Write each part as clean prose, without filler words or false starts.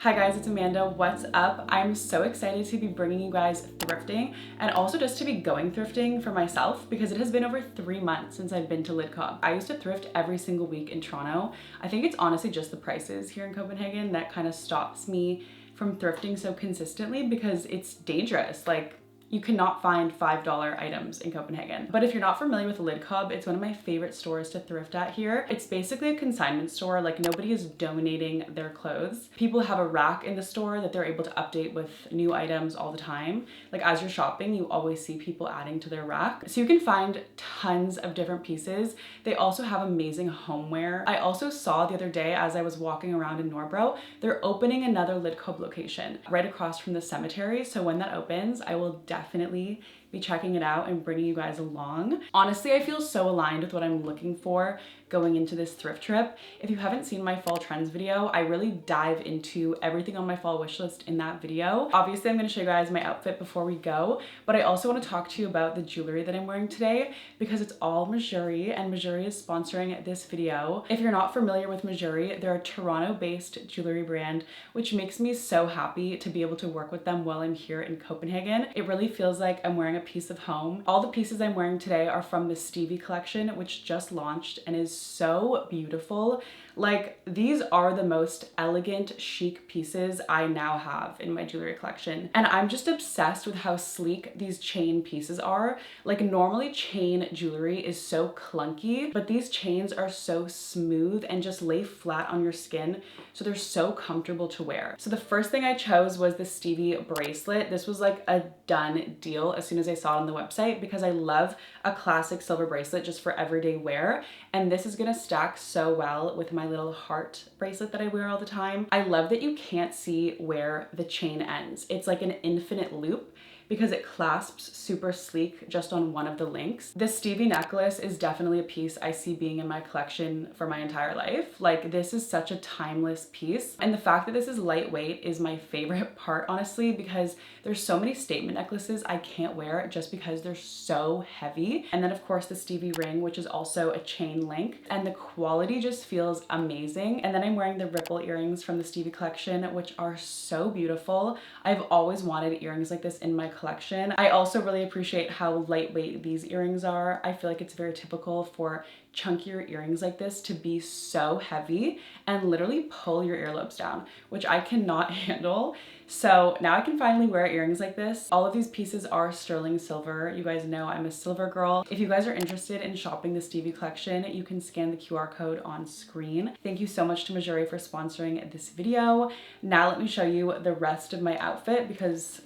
Hi guys, it's Amanda. What's up? I'm so excited to be bringing you guys thrifting and also just to be going thrifting for myself because it has been over 3 months since I've been to Lidcop. I used to thrift every single week in Toronto. I think it's honestly just the prices here in Copenhagen that kind of stops me from thrifting so consistently because it's dangerous. Like, you cannot find $5 items in Copenhagen. But if you're not familiar with Lidcop, it's one of my favorite stores to thrift at here. It's basically a consignment store. Like, nobody is donating their clothes. People have a rack in the store that they're able to update with new items all the time. Like, as you're shopping, you always see people adding to their rack. So you can find tons of different pieces. They also have amazing homeware. I also saw the other day as I was walking around in Norbro, they're opening another Lidcop location right across from the cemetery. So when that opens, I will definitely be checking it out and bringing you guys along. Honestly, I feel so aligned with what I'm looking for going into this thrift trip. If you haven't seen my fall trends video, I really dive into everything on my fall wish list in that video. Obviously, I'm going to show you guys my outfit before we go, but I also want to talk to you about the jewelry that I'm wearing today because it's all Mejuri and Mejuri is sponsoring this video. If you're not familiar with Mejuri, they're a Toronto-based jewelry brand, which makes me so happy to be able to work with them while I'm here in Copenhagen. It really feels like I'm wearing a piece of home. All the pieces I'm wearing today are from the Stevie collection, which just launched and is so beautiful. Like, these are the most elegant, chic pieces I now have in my jewelry collection. And I'm just obsessed with how sleek these chain pieces are. Like, normally chain jewelry is so clunky, but these chains are so smooth and just lay flat on your skin. So they're so comfortable to wear. So the first thing I chose was the Stevie bracelet. This was like a done deal as soon as I saw it on the website because I love a classic silver bracelet just for everyday wear. And this is gonna stack so well with my little heart bracelet that I wear all the time. I love that you can't see where the chain ends. It's like an infinite loop because it clasps super sleek just on one of the links. This Stevie necklace is definitely a piece I see being in my collection for my entire life. Like, this is such a timeless piece. And the fact that this is lightweight is my favorite part, honestly, because there's so many statement necklaces I can't wear just because they're so heavy. And then of course the Stevie ring, which is also a chain link, and the quality just feels amazing. And then I'm wearing the ripple earrings from the Stevie collection, which are so beautiful. I've always wanted earrings like this in my collection. I also really appreciate how lightweight these earrings are. I feel like it's very typical for chunkier earrings like this to be so heavy and literally pull your earlobes down, which I cannot handle. So now I can finally wear earrings like this. All of these pieces are sterling silver. You guys know I'm a silver girl. If you guys are interested in shopping the Stevie collection, you can scan the QR code on screen. Thank you so much to Mejuri for sponsoring this video. Now let me show you the rest of my outfit because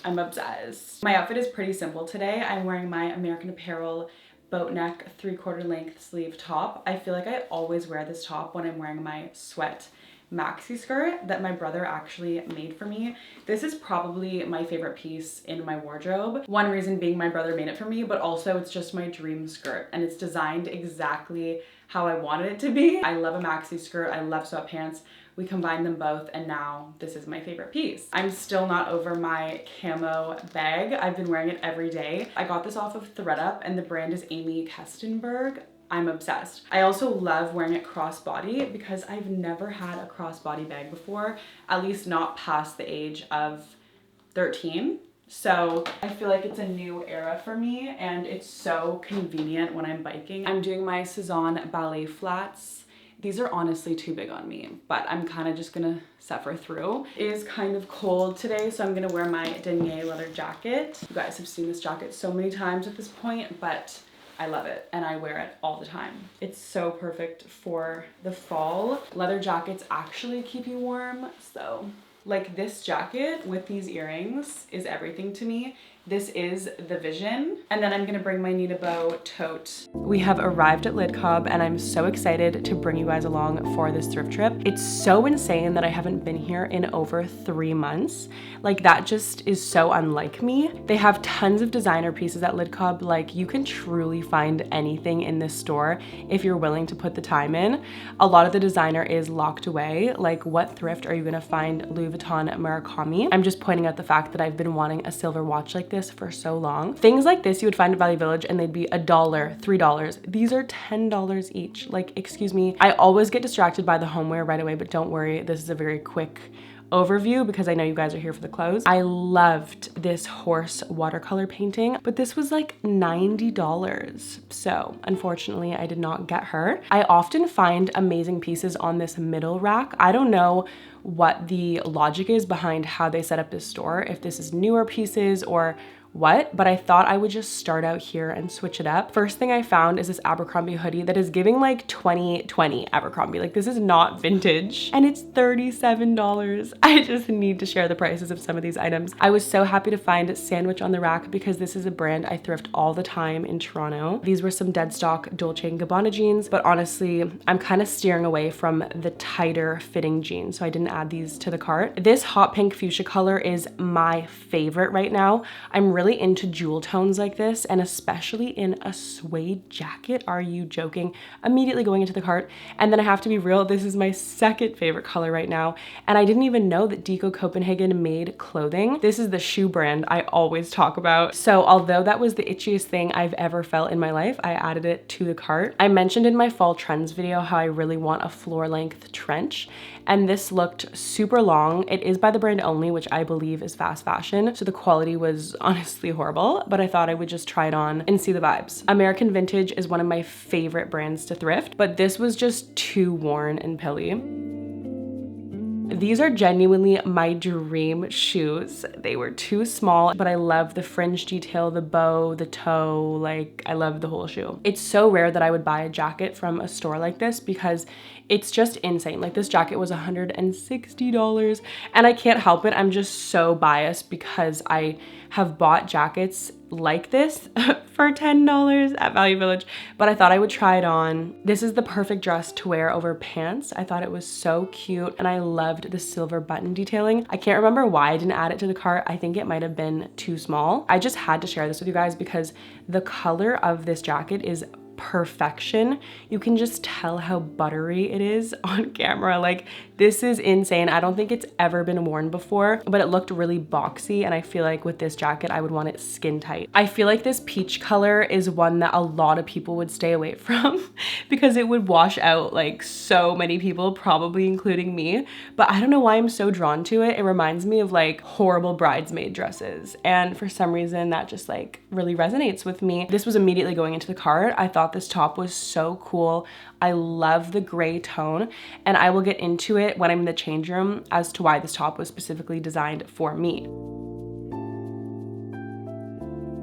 I'm obsessed. My outfit is pretty simple today. I'm wearing my American Apparel boat neck 3/4 length sleeve top. I feel like I always wear this top when I'm wearing my sweat maxi skirt that my brother actually made for me. This is probably my favorite piece in my wardrobe. One reason being my brother made it for me, but also it's just my dream skirt and it's designed exactly how I wanted it to be. I love a maxi skirt. I love sweatpants. We combined them both and now this is my favorite piece. I'm still not over my camo bag. I've been wearing it every day. I got this off of ThredUp and the brand is Amy Kestenberg. I'm obsessed. I also love wearing it crossbody because I've never had a crossbody bag before, at least not past the age of 13. So I feel like it's a new era for me and it's so convenient when I'm biking. I'm doing my Cezanne ballet flats. These are honestly too big on me, but I'm kind of just gonna suffer through. It is kind of cold today, so I'm gonna wear my denier leather jacket. You guys have seen this jacket so many times at this point, but I love it and I wear it all the time. It's so perfect for the fall. Leather jackets actually keep you warm, so like this jacket with these earrings is everything to me. This is the vision. And then I'm gonna bring my Nita Bow tote. We have arrived at Lidcop and I'm so excited to bring you guys along for this thrift trip. It's so insane that I haven't been here in over 3 months. Like, that just is so unlike me. They have tons of designer pieces at Lidcop. Like, you can truly find anything in this store if you're willing to put the time in. A lot of the designer is locked away. Like, what thrift are you gonna find Louis Vuitton Murakami? I'm just pointing out the fact that I've been wanting a silver watch like this for so long. Things like this you would find at Value Village and they'd be $1, $3. These are $10 each. Like, excuse me. I always get distracted by the homeware right away, but don't worry, this is a very quick overview because I know you guys are here for the clothes. I loved this horse watercolor painting, but this was like $90. So unfortunately I did not get her. I often find amazing pieces on this middle rack. I don't know what the logic is behind how they set up this store, if this is newer pieces or what, but I thought I would just start out here and switch it up. First thing I found is this Abercrombie hoodie that is giving like 2020 Abercrombie. Like this is not vintage and it's $37. I just need to share the prices of some of these items. I was so happy to find Sandwich on the Rack because this is a brand I thrift all the time in Toronto. These were some dead stock Dolce & Gabbana jeans, but honestly, I'm kind of steering away from the tighter fitting jeans, so I didn't add these to the cart. This hot pink fuchsia color is my favorite right now. I'm really into jewel tones like this, and especially in a suede jacket. Are you joking? Immediately going into the cart. And then I have to be real, this is my second favorite color right now, and I didn't even know that Copenhagen made clothing. This is the shoe brand I always talk about. So although that was the itchiest thing I've ever felt in my life, I added it to the cart. I mentioned in my fall trends video how I really want a floor length trench, and this looked super long. It is by the brand Only, which I believe is fast fashion, so the quality was honestly horrible, but I thought I would just try it on and see the vibes. American Vintage is one of my favorite brands to thrift, but this was just too worn and pilly. These are genuinely my dream shoes. They were too small, but I love the fringe detail, the bow, the toe, like I love the whole shoe. It's so rare that I would buy a jacket from a store like this because it's just insane. Like this jacket was $160 and I can't help it. I'm just so biased because I have bought jackets like this for $10 at Value Village, but I thought I would try it on. This is the perfect dress to wear over pants. I thought it was so cute and I loved the silver button detailing. I can't remember why I didn't add it to the cart. I think it might have been too small. I just had to share this with you guys because the color of this jacket is perfection. You can just tell how buttery it is on camera. Like this is insane. I don't think it's ever been worn before, but it looked really boxy, and I feel like with this jacket I would want it skin tight. I feel like this peach color is one that a lot of people would stay away from because it would wash out like so many people, probably including me, but I don't know why I'm so drawn to it. It reminds me of like horrible bridesmaid dresses, and for some reason that just like really resonates with me. This was immediately going into the cart. I thought this top was so cool. I love the gray tone, and I will get into it when I'm in the change room as to why this top was specifically designed for me.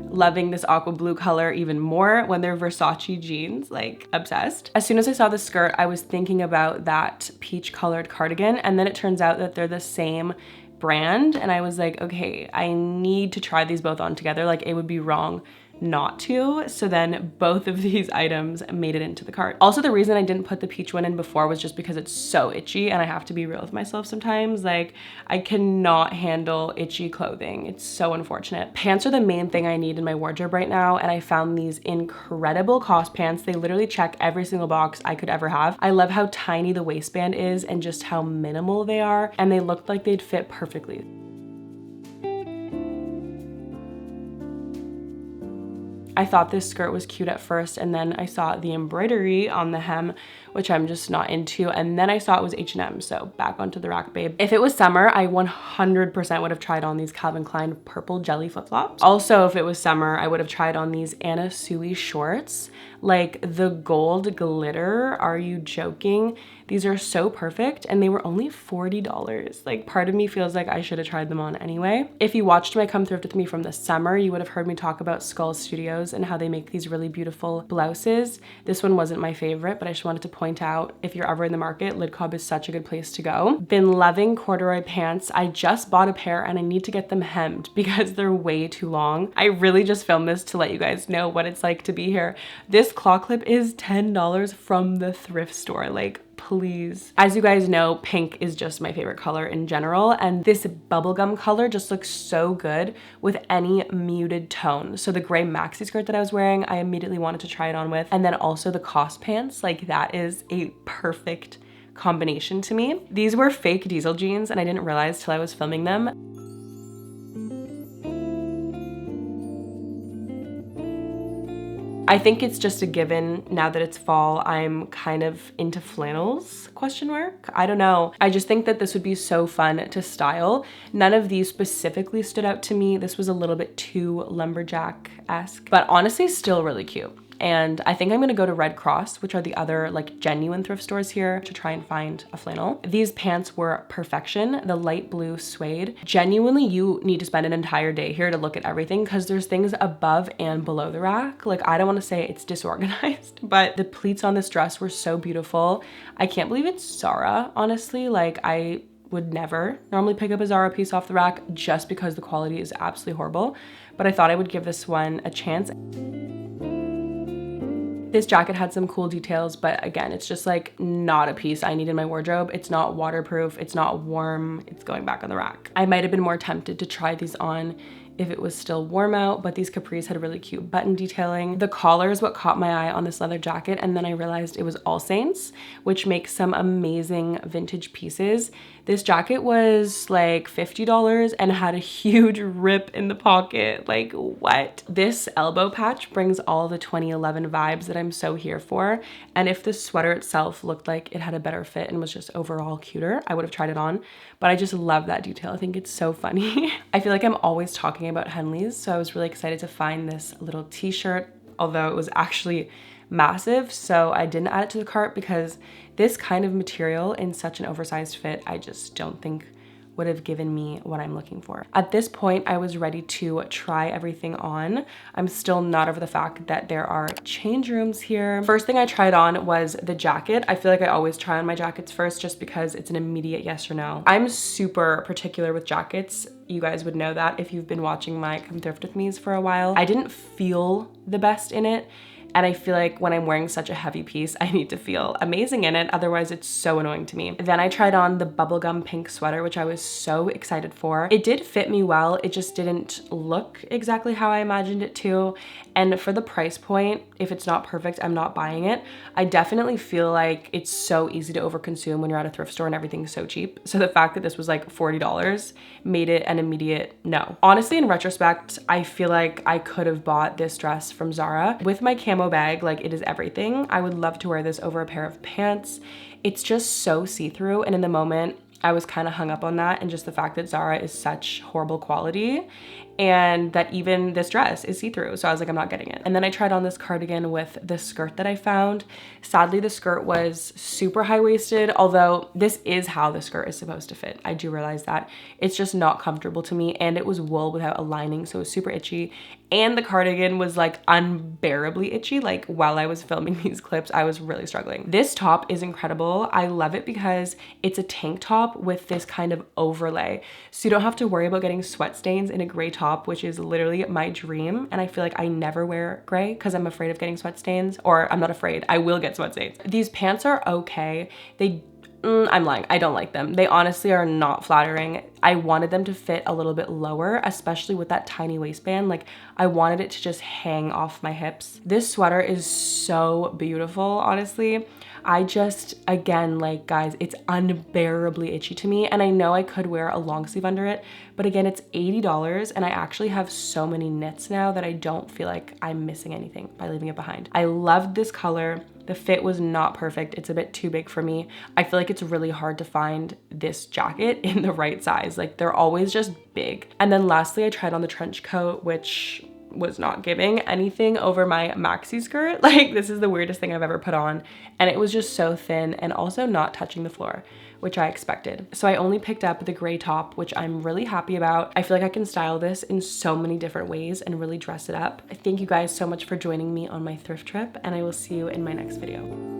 Loving this aqua blue color even more when they're Versace jeans, like obsessed. As soon as I saw the skirt, I was thinking about that peach colored cardigan, and then it turns out that they're the same brand, and I was like, okay, I need to try these both on together. Like it would be wrong not to. So then both of these items made it into the cart. Also, the reason I didn't put the peach one in before was just because it's so itchy, and I have to be real with myself sometimes. Like I cannot handle itchy clothing. It's so unfortunate. Pants are the main thing I need in my wardrobe right now, and I found these incredible COS pants. They literally check every single box I could ever have. I love how tiny the waistband is and just how minimal they are, and they looked like they'd fit perfectly. I thought this skirt was cute at first, and then I saw the embroidery on the hem, which I'm just not into, and then I saw it was H&M, so back onto the rack, babe. If it was summer, I 100% would have tried on these Calvin Klein purple jelly flip-flops. Also, if it was summer, I would have tried on these Anna Sui shorts. Like the gold glitter, are you joking? These are so perfect, and they were only $40. Like part of me feels like I should have tried them on anyway. If you watched my Come Thrift With Me from the summer, you would have heard me talk about Skull Studios and how they make these really beautiful blouses. This one wasn't my favorite, but I just wanted to point out, if you're ever in the market, Lidcob is such a good place to go. Been loving corduroy pants. I just bought a pair and I need to get them hemmed because they're way too long. I really just filmed this to let you guys know what it's like to be here. This claw clip is $10 from the thrift store. Like, please. As you guys know, pink is just my favorite color in general, and this bubblegum color just looks so good with any muted tone. So the gray maxi skirt that I was wearing, I immediately wanted to try it on with, and then also the COS pants, like that is a perfect combination to me. These were fake diesel jeans, and I didn't realize till I was filming them. I think it's just a given now that it's fall. I'm kind of into flannels, question mark. I don't know. I just think that this would be so fun to style. None of these specifically stood out to me. This was a little bit too lumberjack-esque, but honestly still really cute. And I think I'm gonna go to Red Cross, which are the other like genuine thrift stores here, to try and find a flannel. These pants were perfection, the light blue suede. Genuinely, you need to spend an entire day here to look at everything because there's things above and below the rack. Like, I don't wanna say it's disorganized, but the pleats on this dress were so beautiful. I can't believe it's Zara, honestly. Like, I would never normally pick up a Zara piece off the rack just because the quality is absolutely horrible, but I thought I would give this one a chance. This jacket had some cool details, but again, it's just like not a piece I need in my wardrobe. It's not waterproof, it's not warm, it's going back on the rack. I might have been more tempted to try these on if it was still warm out, but these capris had really cute button detailing. The collar is what caught my eye on this leather jacket, and then I realized it was All Saints, which makes some amazing vintage pieces. This jacket was like $50 and had a huge rip in the pocket. Like, what? This elbow patch brings all the 2011 vibes that I'm so here for. And if the sweater itself looked like it had a better fit and was just overall cuter, I would have tried it on. But I just love that detail. I think it's so funny. I feel like I'm always talking about Henleys, so I was really excited to find this little t-shirt, although it was actually massive, so I didn't add it to the cart because this kind of material in such an oversized fit, I just don't think would have given me what I'm looking for. At this point, I was ready to try everything on. I'm still not over the fact that there are change rooms here. First thing I tried on was the jacket. I feel like I always try on my jackets first just because it's an immediate yes or no. I'm super particular with jackets. You guys would know that if you've been watching my Come Thrift With Me's for a while. I didn't feel the best in it. And I feel like when I'm wearing such a heavy piece, I need to feel amazing in it. Otherwise, it's so annoying to me. Then I tried on the bubblegum pink sweater, which I was so excited for. It did fit me well. It just didn't look exactly how I imagined it to. And for the price point, if it's not perfect, I'm not buying it. I definitely feel like it's so easy to overconsume when you're at a thrift store and everything's so cheap. So the fact that this was like $40 made it an immediate no. Honestly, in retrospect, I feel like I could have bought this dress from Zara. With my camo bag, like, it is everything. I would love to wear this over a pair of pants. It's just so see-through, and in the moment, I was kind of hung up on that and just the fact that Zara is such horrible quality and that even this dress is see-through. So I was like, I'm not getting it. And then I tried on this cardigan with the skirt that I found. Sadly, the skirt was super high-waisted, although this is how the skirt is supposed to fit. I do realize that. It's just not comfortable to me, and it was wool without a lining, so it was super itchy. And the cardigan was like unbearably itchy. Like, while I was filming these clips, I was really struggling. This top is incredible. I love it because it's a tank top with this kind of overlay. So you don't have to worry about getting sweat stains in a gray top, which is literally my dream. And I feel like I never wear gray because I'm afraid of getting sweat stains, or I'm not afraid, I will get sweat stains. These pants are okay. I'm lying, I don't like them. They honestly are not flattering. I wanted them to fit a little bit lower, especially with that tiny waistband. Like, I wanted it to just hang off my hips. This sweater is so beautiful, honestly. I just, again, like, guys, it's unbearably itchy to me, and I know I could wear a long sleeve under it, but again, it's $80, and I actually have so many knits now that I don't feel like I'm missing anything by leaving it behind. I loved this color. The fit was not perfect. It's a bit too big for me. I feel like it's really hard to find this jacket in the right size. Like, they're always just big. And then lastly, I tried on the trench coat, which was not giving anything over my maxi skirt. Like, this is the weirdest thing I've ever put on. And it was just so thin and also not touching the floor, which I expected. So I only picked up the gray top, which I'm really happy about. I feel like I can style this in so many different ways and really dress it up. Thank you guys so much for joining me on my thrift trip, and I will see you in my next video.